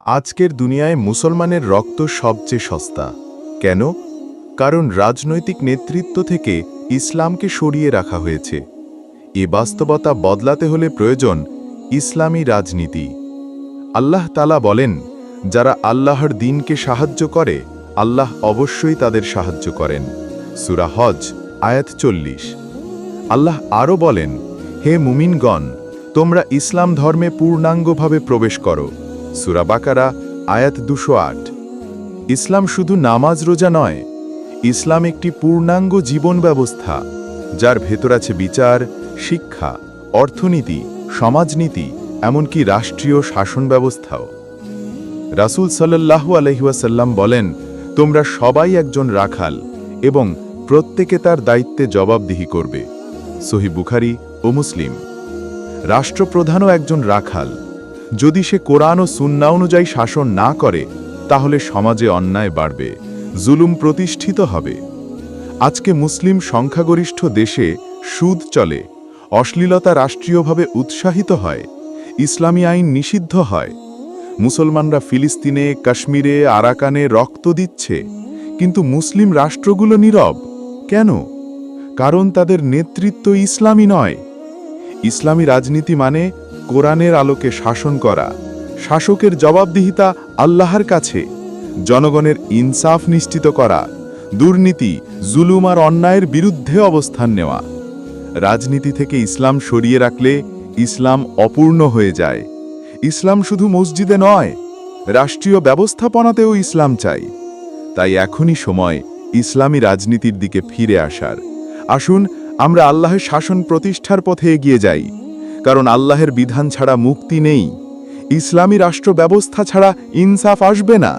আজকের দুনিয়ায় মুসলমানের রক্ত সবচেয়ে সস্তা। কেন? কারণ রাজনৈতিক নেতৃত্ব থেকে ইসলামকে সরিয়ে রাখা হয়েছে। এ বাস্তবতা বদলাতে হলে প্রয়োজন ইসলামী রাজনীতি। আল্লাহ তাআলা বলেন, যারা আল্লাহর দ্বীনকে সাহায্য করে আল্লাহ অবশ্যই তাদের সাহায্য করেন। সূরা হজ আয়াত 40। আল্লাহ আরও বলেন, হে মুমিনগণ, তোমরা ইসলাম ধর্মে পূর্ণাঙ্গভাবে প্রবেশ করো। সূরা বাকারা আয়াত 208। ইসলাম শুধু নামাজ রোজা নয়, ইসলাম একটি পূর্ণাঙ্গ জীবন ব্যবস্থা, যার ভেতর আছে বিচার, শিক্ষা, অর্থনীতি, সমাজনীতি, এমনকি রাষ্ট্রীয় শাসন ব্যবস্থাও। রাসূল সাল্লাল্লাহু আলাইহি ওয়াসাল্লাম বলেন, তোমরা সবাই একজন রাখাল এবং প্রত্যেকে তার দায়িত্বে জবাবদিহি করবে। সহিহ বুখারী ও মুসলিম। রাষ্ট্রপ্রধানও একজন রাখাল। যদি সে কোরআন ও সুন্নাহ অনুযায়ী শাসন না করে, তাহলে সমাজে অন্যায় বাড়বে, জুলুম প্রতিষ্ঠিত হবে। আজকে মুসলিম সংখ্যাগরিষ্ঠ দেশে সুদ চলে, অশ্লীলতা রাষ্ট্রীয়ভাবে উৎসাহিত হয়, ইসলামী আইন নিষিদ্ধ হয়। মুসলমানরা ফিলিস্তিনে, কাশ্মীরে, আরাকানে রক্ত দিচ্ছে, কিন্তু মুসলিম রাষ্ট্রগুলো নীরব। কেন? কারণ তাদের নেতৃত্ব ইসলামী নয়। ইসলামী রাজনীতি মানে কোরআনের আলোকে শাসন করা, শাসকের জবাবদিহিতা আল্লাহর কাছে, জনগণের ইনসাফ নিশ্চিত করা, দুর্নীতি, জুলুম আর অন্যায়ের বিরুদ্ধে অবস্থান নেওয়া। রাজনীতি থেকে ইসলাম সরিয়ে রাখলে ইসলাম অপূর্ণ হয়ে যায়। ইসলাম শুধু মসজিদে নয়, রাষ্ট্রীয় ব্যবস্থাপনাতেও ইসলাম চাই। তাই এখনই সময় ইসলামী রাজনীতির দিকে ফিরে আসার। আসুন আমরা আল্লাহের শাসন প্রতিষ্ঠার পথে এগিয়ে যাই, কারণ আল্লাহের বিধান ছাড়া মুক্তি নেই, ইসলামী রাষ্ট্র ব্যবস্থা ছাড়া ইনসাফ আসবে না।